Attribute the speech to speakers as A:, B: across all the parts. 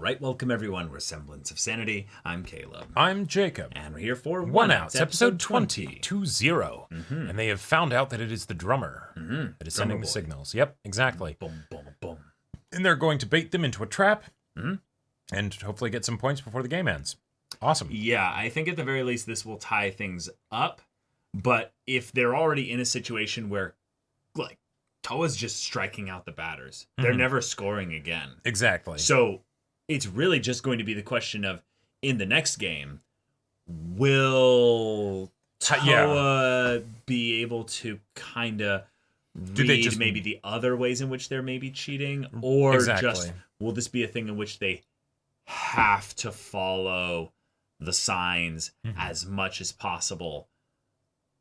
A: Alright, welcome everyone. We're Semblance of Sanity. I'm Caleb.
B: I'm Jacob.
A: And we're here for
B: One Outs, episode 20.
A: Mm-hmm.
B: And they have found out that it is the drummer that is sending the signals. Yep, exactly.
A: Boom, boom, boom.
B: And they're going to bait them into a trap and hopefully get some points before the game ends. Awesome.
A: Yeah, I think at the very least this will tie things up. But if they're already in a situation where, like, Toua's just striking out the batters, they're never scoring again.
B: Exactly.
A: So it's really just going to be the question of, in the next game, will Toua be able to kind of read maybe the other ways in which they're maybe cheating? Or just, will this be a thing in which they have to follow the signs as much as possible?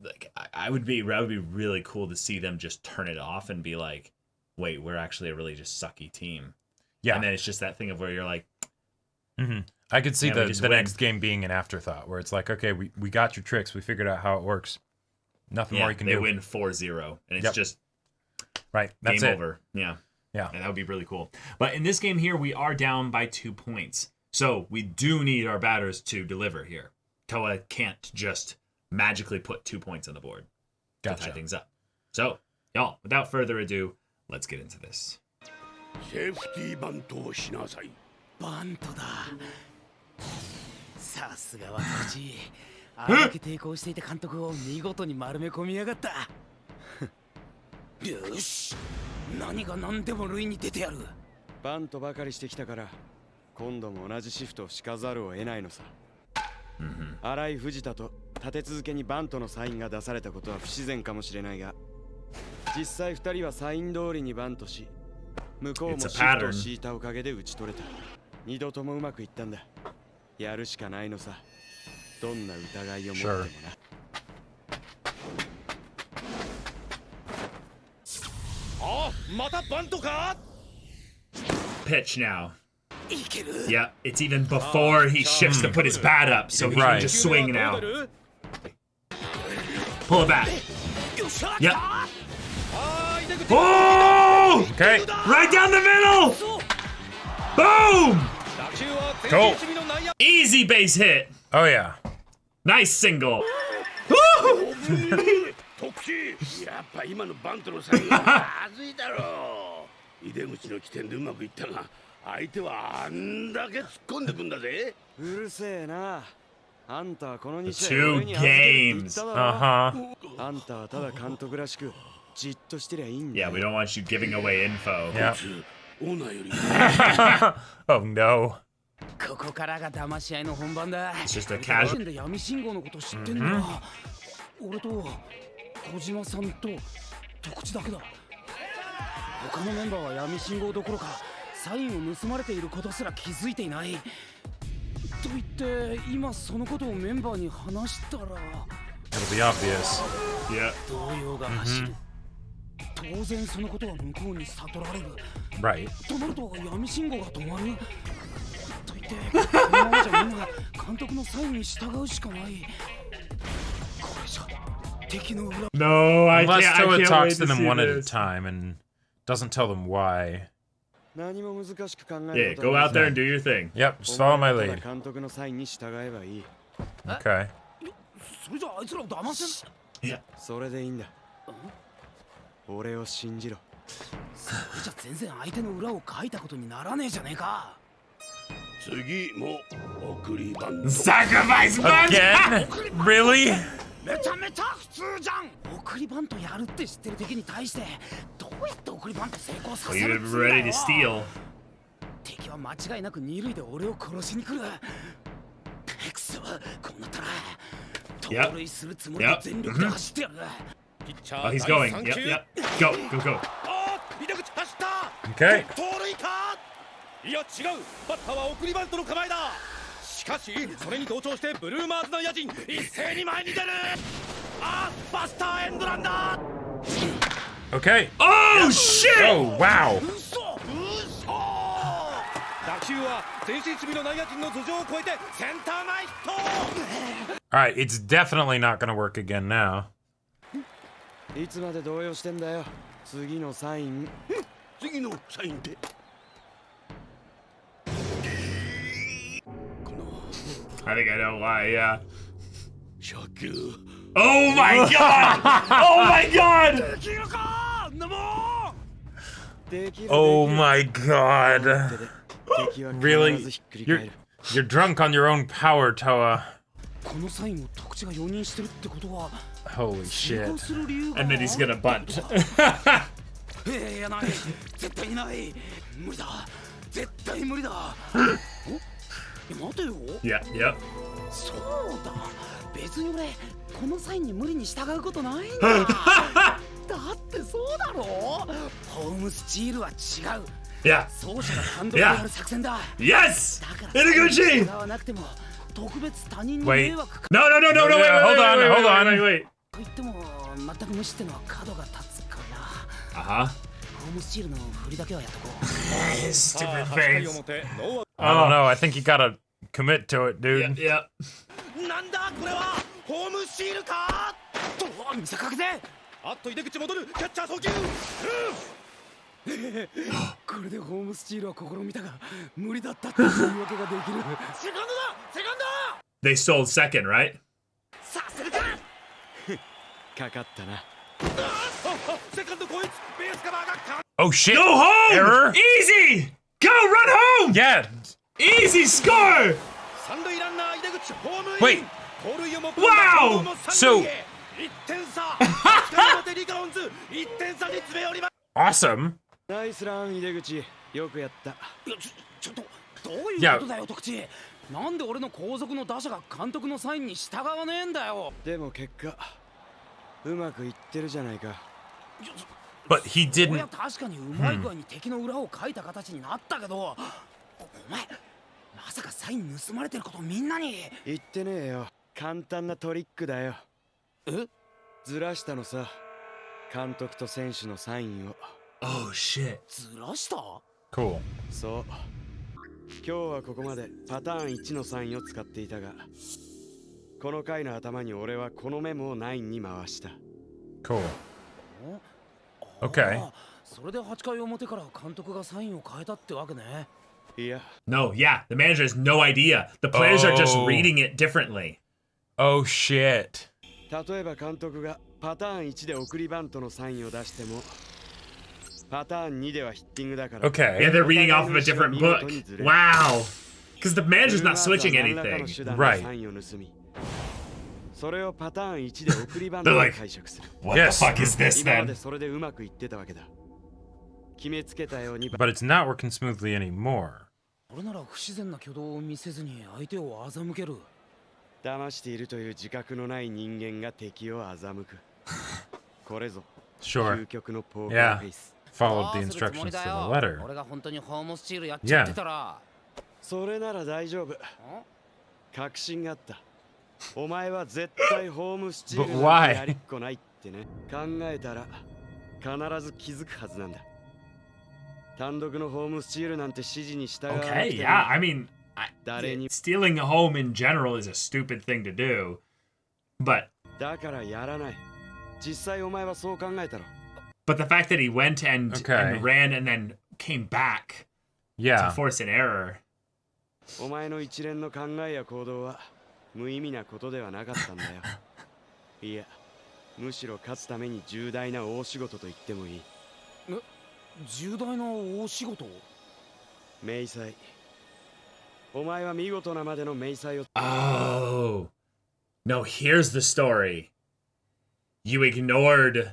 A: Like, I would be really cool to see them just turn it off and be like, wait, we're actually a really just sucky team. Yeah. And then it's just that thing of where you're like...
B: I could see the next game being an afterthought, where it's like, okay, we got your tricks. We figured out how it works. Nothing more you can do.
A: They win 4-0, and it's just
B: that's
A: game
B: it.
A: over. Yeah.
B: Yeah.
A: And that would be really cool. But in this game here, we are down by 2 points. So we do need our batters to deliver here. Toua can't just magically put 2 points on the board to tie things up. So, y'all, without further ado, let's get into this.
C: Safety bantoをしなさい。
D: バントだ。さすが私。あれだけ抵抗していた監督を見事に丸め込みやがった。よし。何が何でも塁に出てやる。
E: バントばかりしてきたから、今度も同じシフトを敷かざるを得ないのさ。新井藤田と立て続けにバントのサインが出されたことは不自然かもしれないが、実際2人はサイン通りにバントし、向こうもシフトを敷いたおかげで打ち取れた。二度ともうまくいったんだ。やるしかないのさ。どんな疑いを持ってもな。
C: あ、またバントか?
A: Pitch now. Yeah, it's even before he shifts to put his bat up, so he can just swing now. Pull it back. Yep. Oh!
B: Okay.
A: Right down the middle! Boom!
B: Cool.
A: Easy base hit.
B: Oh, yeah.
A: Nice single.
C: やっぱ今のバントのサインはまずいだろう。井出口の起点でうまくいったが、相手はあんだけ突っ込んでくんだぜ。
E: うるせえな。あんたはこの2
A: 試合俺に預けるって言っただろ。
E: あんたはただ監督らしくじっとしてりゃいいんだ。
A: Yeah, we don't want you giving away info.
B: Yeah.
C: オーナーより。
B: Oh no.
D: ここからが騙し合いの本番だ。
A: It's just a casual.
D: 闇信号のこと知ってんだ。俺と小島さんと徳地だけだ。他のメンバーは闇信号どころかサインを盗まれていることすら気づいていない。と言って今そのことをメンバーに話したら
B: It'll be obvious.
A: Yeah.
D: 動揺が走る。当然そのことは向こうに悟られる。
B: Right.
D: となると闇信号が止まる。と言ってこのままじゃみんな監督のサインに従うしかない。これじゃ敵の裏。
A: No, I
B: Unless
A: can't.
B: Toua
A: I can't
B: talks
A: wait
B: to
A: to
B: them
A: see
B: one at a
A: this.
B: time and doesn't tell them why.
E: 何も難しく考
A: Yeah,
E: える
A: go out there and do your thing.
B: Yep, just follow my lead.
E: 監督のサインに従えばいい。
B: Okay.
D: それじゃあいつらを騙せん。
A: Yeah.
E: それでいいんだ。俺を信じろ。
D: それじゃ全然相手の裏をかいたことにならねえじゃねえか。
C: 次も送りバント。
A: Sacrifice bunch!
B: Again? Really?
D: めちゃめちゃ普通じゃん。送りバントやるって知ってる敵に対してどうやって送りバント成功させ
A: Well,
D: る
A: you're
D: っつうんだ
A: ready
D: よ。
A: to steal.
D: 敵は間違いなく二塁で俺を殺しに来る。くそ、こうなったら盗塁するつもりで全力で走ってやる。
A: Oh, he's going. Yep, yep. Go, go, go.
C: 井出口走った。
B: Okay.
C: 盗塁か。いや違う。バッターは送りバントの構えだ。しかしそれに同調してブルーマーズの野人一斉に前に出る。あ、バスターエンドランだ。
B: Okay.
A: Oh, shit!
B: Oh, wow.
C: 嘘。打球は前進守備の内野陣の頭上を越えてセンター前ヒット。
B: Alright, it's definitely not gonna work again now.
E: いつまで動揺してんだよ。次のサイン。
C: 次のサインで。
A: I think I know why, yeah.
C: 100
A: Oh my god! Oh my god!
C: できるかんなもん
B: Oh my god. Really? You're drunk on your own power, Toua.
D: このサインを特地が容認してるってことは
B: Holy
D: 成功
B: shit.
D: する理由が
A: And then he's gonna bunt.
D: いやない絶対にない無理だ絶対無理だおいや待てよ
A: Yeah, yep.
D: そうだ別に俺このサインに無理に従うことないんだだってそうだろホームスチールは違う
A: Yeah.
D: 奏者が単独でやる作戦だ
A: Yes!
D: だから
A: Ridicule!
D: 従わなくても特別他人に
B: Wait.
D: 迷惑か
A: No, no, no, no, no, wait, wait,
B: Hold on,
A: wait, wait,
B: hold on.
A: wait, wait.
D: と言っても全く無視ってのは角が立つから
A: Uh-huh.
D: ホームスチールの振りだけはやっとこう
A: His
C: さあ
A: stupid
C: 8回
A: face.
C: 表ノー
B: I don't know. I think you gotta commit to it, dude.
A: Yeah, yeah.
C: なんだこれはホームスチールか
D: と見せかけて
C: あっと井出口戻るキャッチャー送球
D: これでホームスチールは試みたが無理だったっていう言い訳ができる
C: セカンドだセカンド
A: They sold second, right?
C: させるか
E: かかったな。
C: セカンドこいつベースカバーがか
B: Oh shit.
A: Go home!
B: Error?
A: Easy! Go, run home!
B: Yeah.
A: Easy score!
C: 三塁ランナー井出口ホームイン
B: Wait.
C: 盗塁をも
A: Wow!
C: 1点差8回表リカオンズ1点差に詰め寄ります
B: Awesome.
E: ナイスラン、井出口。よくやった。
D: いやちょっとどういうことだよ特地なんで俺の後続の打者が監督のサインに従わねえんだよ
E: でも結果、うまくいってるじゃないか。
B: But he
D: これ
B: didn't.
D: は確かにうまい具合に敵の裏をかいた形になったけどお前まさかサイン盗まれてることみんなに
E: 言ってねえよ。簡単なトリックだよ。
D: え
E: ずらしたのさ。監督と選手のサインを。
A: Oh, shit.
D: ずらした
B: Cool.
E: そう。今日はここまでパターン1のサインを使っていたが、この回の頭に俺はこのメモを9に回した。
B: Cool. Okay.
D: あそれで8回表から監督がサインを変えたってわけね
E: いや、
A: No, yeah. The manager has no idea. The players are just
B: Oh.
A: reading it differently.
B: Oh shit.
E: 例えば監督がパターン1で送りバントのサインを出しても、パターン2ではヒッティングだから。
B: Okay.
A: Yeah, they're reading off of a different book. Wow. Because the manager's not switching
E: 何らかの
A: anything.
E: 手段
B: Right.
E: でサインを盗み、それをパターン1で送りバント
A: They're
E: で
A: like,
E: 解釈する。
A: What
B: Yes.
A: the fuck is this
E: 今まで
A: then?
E: それでうまくいってたわけだ。決めつけたように
B: But it's not working smoothly anymore.
D: 俺なら不自然な挙動を見せずに相手を欺ける
E: 騙しているという自覚のない人間が敵を欺く。これぞ
B: Sure.
E: 究極のポーカ
B: Yeah.
E: ーフェイス。
B: Followed the instructions to the letter.
D: 俺が本当にホームスチールやっちゃってたら
E: それなら大丈夫。確信があった。お前は絶対ホームスチール
B: But
E: な
B: why?
E: んてやりっこないってね。考えたら必ず気づくはずなんだ。単独のホームスチールなんて指示に従わなくても
A: Okay, yeah. I mean,
E: 誰に
A: stealing a home in general is a stupid thing to do. But
E: だからやらない。実際お前はそう考えたろ。
A: but the fact that he went and
B: Okay.
A: ran and then came back to
B: Yeah.
A: force an error.
E: お前の一連の考えや行動は無意味なことではなかったんだよ。いや、むしろ勝つために重大な大仕事と言ってもいい。
D: 重大な大仕事
E: 明細。お前は見事なまでの明細を。
A: Oh. No, here's the story. You ignored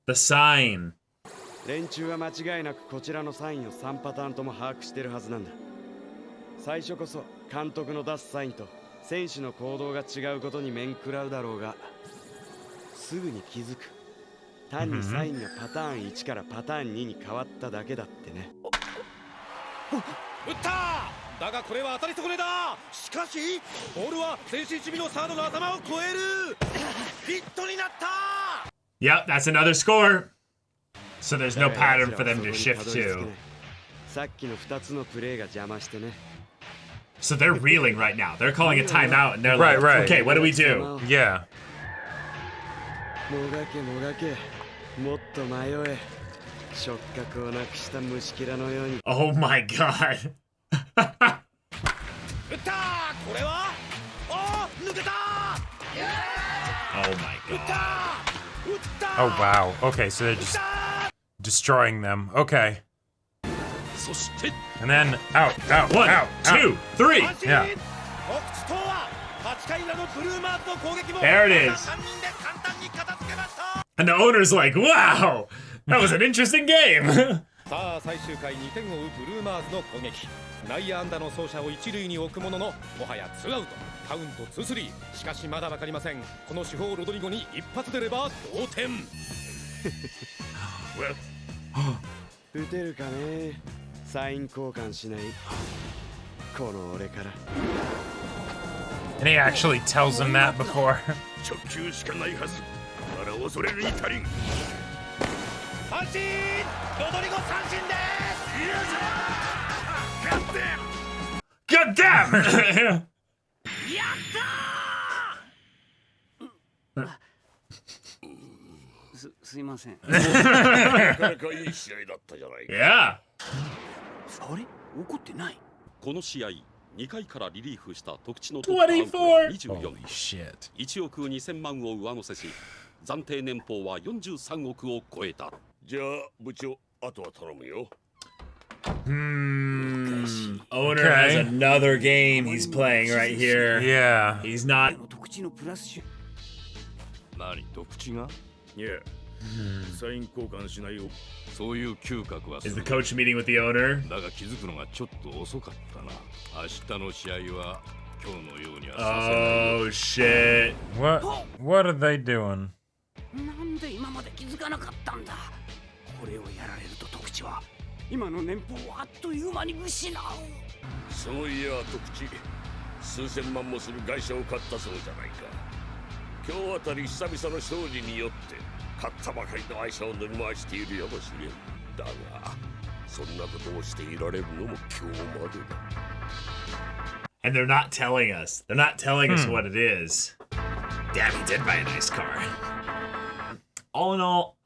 A: the sign.
E: 連中は間違いなくこちらのサインを3パターンとも把握してるはずなんだ。最初こそ監督の出すサインと選手の行動が違うことに面食らうだろうが、すぐに気づく。単にサインがパターン1からパターン2に変わっただけだってね。
C: 打っただがこれは当たり損ねだしかしボールは前進守備のサードの頭を越えるヒットになった
A: Yep, that's another score. So there's no pattern for them to shift to.
E: さっきの2つのプレーが邪魔してね。
A: So they're reeling right now. They're calling a timeout and they're
B: Right,
A: like,
B: right.
A: okay, what do we do?
B: Yeah.
E: もがけもがけ、もっと迷え。触覚をなくした虫けらのように。
A: Oh my god.
C: 打ったこれは
A: Oh my god.
B: Oh wow. Okay, so they're just destroying them. Okay. And then out.
A: 1, 2, 3.
B: Yeah.
A: There it is. And the owner's like, wow, that was an interesting game.
C: さあ最終回2点を追うブルーマーズの攻撃。内野安打の走者を一塁に置くものの、もはや2アウト。カウント 2-3。しかしまだわかりません。この主砲ロドリゴに一発出れば同点。
E: 打てるかね。サイン交換しない。この俺から。
B: And he actually tells him that before.
C: 直球しかないはず。まだ恐れるに足りん。三振！ロドリゴ三振です。
A: God damn!
C: やった
D: すいません。
C: なかなかいい試合だったじゃないか。
A: Yeah.
D: あれ怒ってない。
F: この試合2回からリリーフした特地の
A: 24
B: Holy shit.
F: 1億2000万を上乗せし暫定年俸は43億を超えた。
C: じゃあ部長あとは頼むよ。
A: Owner has another game he's playing right here.
B: Yeah.
A: He's not.
D: 特地のプラス種。
C: 何特地が？いや、サイン交換しないよ。そういう嗅覚は。
A: Is the coach meeting with the owner?
C: だが気づくのがちょっと遅かったな。明日の試合は今日のようにはさせないよ。
A: Oh shit.
B: What are they doing?
D: なんで今まで気づかなかったんだ。これをやられると特地は今の年俸をあっという間に失う。
C: そういや特地、数千万もする外車を買ったそうじゃないか。今日あたり久々の勝利によって買ったばかりの愛車を乗り回しているやもしれん。だがそんなことをしていられるのも今日までだ。
A: And they're not telling us. They're not telling us what it is. Damn, he did buy a nice car. All in all,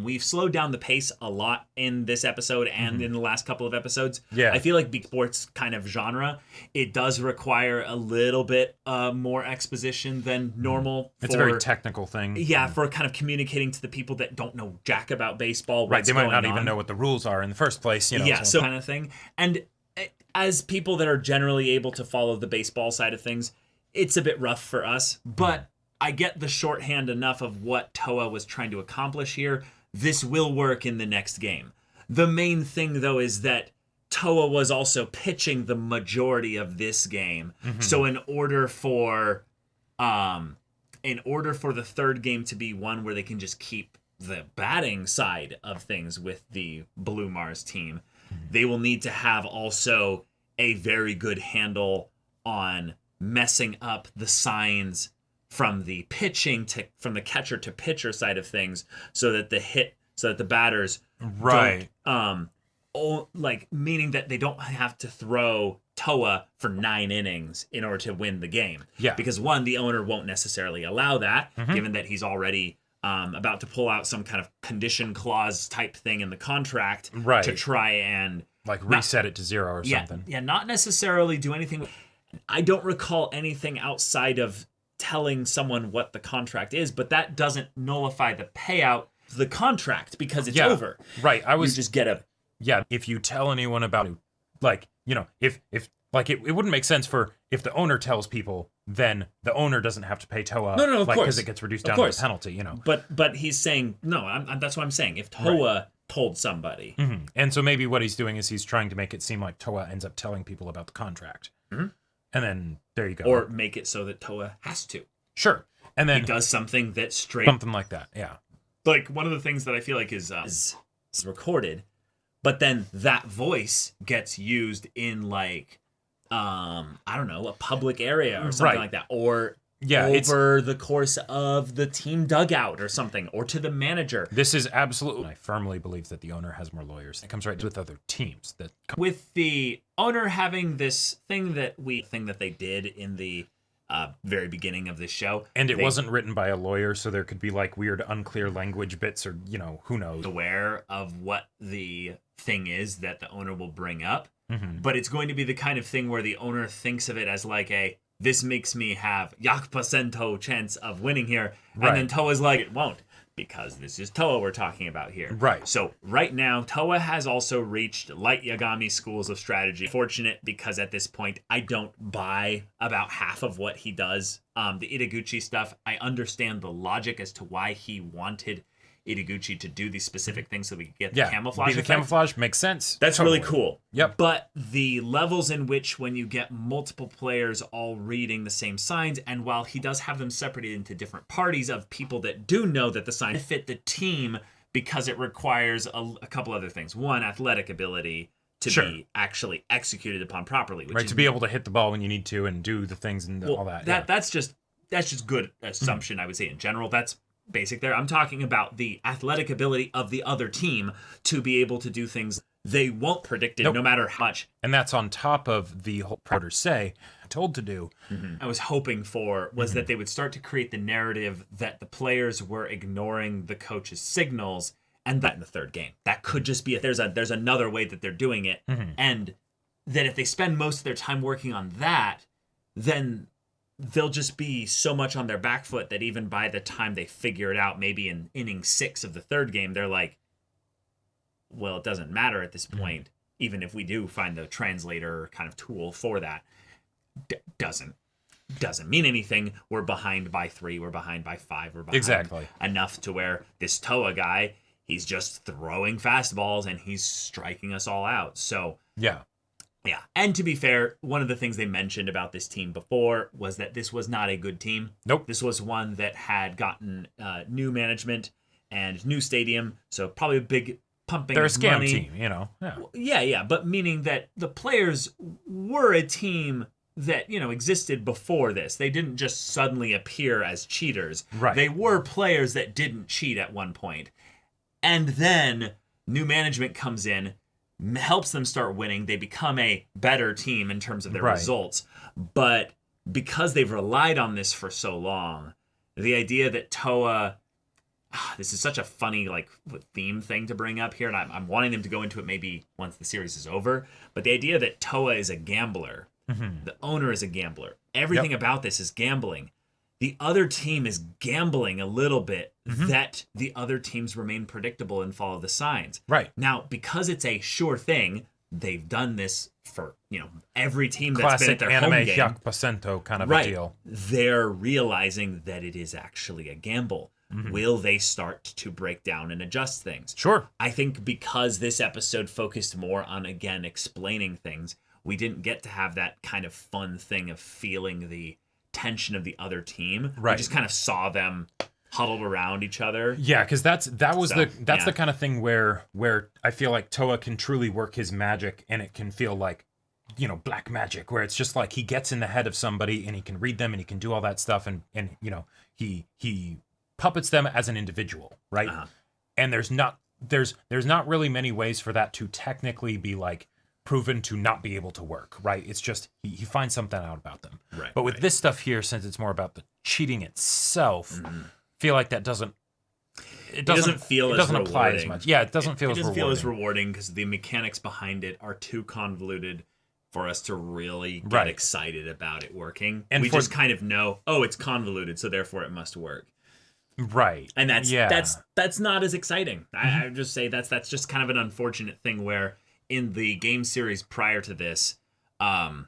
A: we've slowed down the pace a lot in this episode and in the last couple of episodes.
B: Yeah.
A: I feel like big sports kind of genre, it does require a little bit more exposition than normal.
B: It's a very technical thing.
A: Yeah, for kind of communicating to the people that don't know jack about baseball.
B: Right, they might not even
A: on.
B: know what the rules are in the first place. You know,
A: Yeah, so kind of thing. And as people that are generally able to follow the baseball side of things, it's a bit rough for us, but I get the shorthand enough of what Toua was trying to accomplish here. This will work in the next game. The main thing, though, is that Toua was also pitching the majority of this game. So in order for the third game to be one where they can just keep the batting side of things with the BlueMars team, they will need to have also a very good handle on messing up the signs from the pitching from the catcher to pitcher side of things, so that the batters meaning that they don't have to throw Toua for 9 innings in order to win the game.
B: Yeah.
A: Because one, the owner won't necessarily allow that, given that he's already about to pull out some kind of condition clause type thing in the contract to try and
B: reset it to 0 or something.
A: Yeah, not necessarily do anything. I don't recall anything outside of telling someone what the contract is, but that doesn't nullify the payout of the contract because it's over.
B: Right.
A: You just get a...
B: Yeah, if you tell anyone about it, if it wouldn't make sense for if the owner tells people, then the owner doesn't have to pay Toua.
A: No, of course.
B: Because it gets reduced down to a penalty, you know.
A: But he's saying, no, that's what I'm saying. If Toua told somebody.
B: And so maybe what he's doing is he's trying to make it seem like Toua ends up telling people about the contract. And then there you go.
A: Or make it so that Toua has to.
B: Sure. And then
A: he does something that's straight.
B: Something like that, yeah.
A: Like one of the things that I feel like is recorded, but then that voice gets used in like, I don't know, a public area or something like that. Or over the course of the team dugout or something, or to the manager.
B: This is absolutely, I firmly believe that the owner has more lawyers. It comes right with other teams.
A: With the owner having this thing that they did in the very beginning of this show.
B: And it wasn't written by a lawyer, so there could be like weird, unclear language bits or, who knows.
A: Aware of what the thing is that the owner will bring up. But it's going to be the kind of thing where the owner thinks of it as like this makes me have yak% chance of winning here.
B: Right.
A: And then Toa's like, it won't, because this is Toua we're talking about here.
B: Right.
A: So right now, Toua has also reached Light Yagami schools of strategy. Fortunate, because at this point, I don't buy about half of what he does. The Itaguchi stuff, I understand the logic as to why he wanted Itaguchi to do these specific things so we could get the camouflage effect.
B: Camouflage makes sense.
A: That's totally cool.
B: Yep.
A: But the levels in which when you get multiple players all reading the same signs, and while he does have them separated into different parties of people that do know that the sign fit the team, because it requires a couple other things. One, athletic ability to be actually executed upon properly. Which
B: right, to be able to hit the ball when you need to and do the things and all that.
A: That's just good assumption, I would say, in general. That's basic there. I'm talking about the athletic ability of the other team to be able to do things they won't predict it no matter how much.
B: And that's on top of the whole proters say told to do.
A: I was hoping for was that they would start to create the narrative that the players were ignoring the coach's signals, and that in the third game. That could just be there's another way that they're doing it, and that if they spend most of their time working on that, then they'll just be so much on their back foot that even by the time they figure it out, maybe in inning 6 of the third game, they're like, well, it doesn't matter at this point, even if we do find the translator kind of tool for that. Doesn't mean anything. We're behind by 3, we're behind by 5, we're behind enough to where this Toua guy, he's just throwing fastballs and he's striking us all out. So yeah. And to be fair, one of the things they mentioned about this team before was that this was not a good team.
B: Nope.
A: This was one that had gotten new management and new stadium, so probably a big pumping
B: They're a
A: of
B: scam
A: money.
B: team, you know.
A: Yeah, but meaning that the players were a team that, existed before this. They didn't just suddenly appear as cheaters.
B: Right.
A: They were players that didn't cheat at one point. And then new management comes in, helps them start winning. They become a better team in terms of their results. But because they've relied on this for so long, the idea that Toua, this is such a funny theme thing to bring up here, and I'm wanting them to go into it maybe once the series is over, but the idea that Toua is a gambler, the owner is a gambler, everything about this is gambling. The other team is gambling a little bit that the other teams remain predictable and follow the signs.
B: Right.
A: Now, because it's a sure thing, they've done this for, every team that's
B: classic
A: been at their
B: anime
A: home game.
B: yak% kind of a deal.
A: They're realizing that it is actually a gamble. Will they start to break down and adjust things?
B: Sure.
A: I think because this episode focused more on, again, explaining things, we didn't get to have that kind of fun thing of feeling the tension of the other team.
B: Right.
A: We just kind of saw them huddled around each other.
B: Yeah, because that's the kind of thing where I feel like Toua can truly work his magic, and it can feel like, black magic, where it's just like he gets in the head of somebody and he can read them and he can do all that stuff, and he puppets them as an individual, right? And there's not really many ways for that to technically be proven to not be able to work, right? It's just he finds something out about them.
A: Right.
B: But with this stuff here, since it's more about the cheating itself, feel like that doesn't apply as much. Yeah, it doesn't feel as
A: rewarding because the mechanics behind it are too convoluted for us to really get excited about it working. And we just kind of know, it's convoluted, so therefore it must work.
B: Right.
A: And that's not as exciting. I would just say that's just kind of an unfortunate thing where in the game series prior to this, a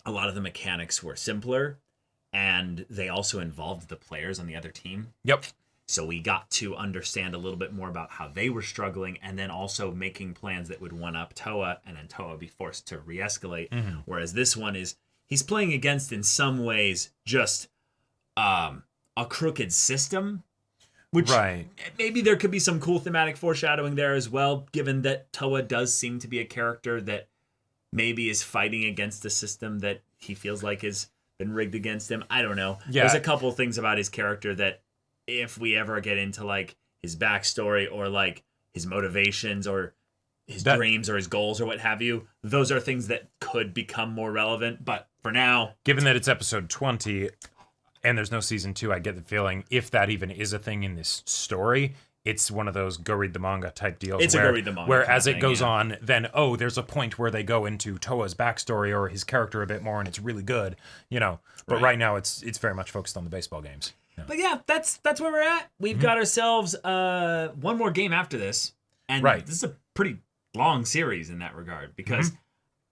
A: lot of the mechanics were simpler, and they also involved the players on the other team.
B: Yep.
A: So we got to understand a little bit more about how they were struggling, and then also making plans that would one-up Toua, and then Toua would be forced to re-escalate. Whereas this one he's playing against, in some ways, just a crooked system. Which maybe there could be some cool thematic foreshadowing there as well, given that Toua does seem to be a character that maybe is fighting against a system that he feels like has been rigged against him. I don't know. Yeah. There's a couple of things about his character that if we ever get into his backstory or his motivations or his dreams or his goals or what have you, those are things that could become more relevant. But for now,
B: given that it's episode 20... and there's no season 2, I get the feeling if that even is a thing in this story, it's one of those go read the manga type deals.
A: It's a go read the manga.
B: Where as it goes on, then there's a point where they go into Toa's backstory or his character a bit more, and it's really good, you know. But right now, it's very much focused on the baseball games. Yeah.
A: But yeah, that's where we're at. We've got ourselves one more game after this, and this is a pretty long series in that regard, because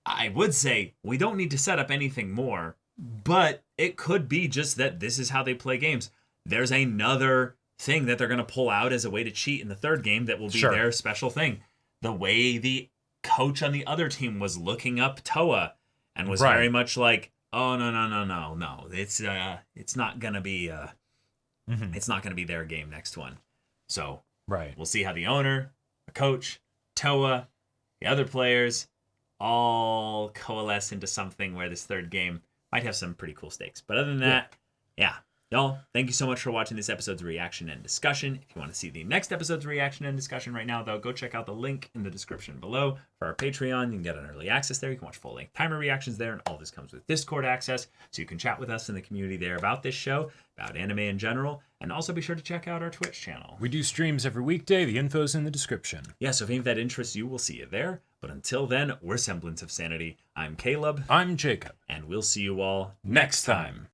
A: I would say we don't need to set up anything more, but it could be just that this is how they play games. There's another thing that they're going to pull out as a way to cheat in the third game that will be their special thing. The way the coach on the other team was looking up Toua and was very much like, oh, no. It's not going to be it's not going to be their game next one. So we'll see how the owner, the coach, Toua, the other players all coalesce into something where this third game might have some pretty cool stakes. But other than that, y'all, thank you so much for watching this episode's reaction and discussion. If you want to see the next episode's reaction and discussion right now, though, go check out the link in the description below for our Patreon. You can get an early access there. You can watch full-length timer reactions there, and all this comes with Discord access, so you can chat with us in the community there about this show, about anime in general, and also be sure to check out our Twitch channel.
B: We do streams every weekday. The info's in the description.
A: Yeah, so if any of that interests you, we'll see you there. But until then, we're Semblance of Sanity. I'm Caleb.
B: I'm Jacob.
A: And we'll see you all next time.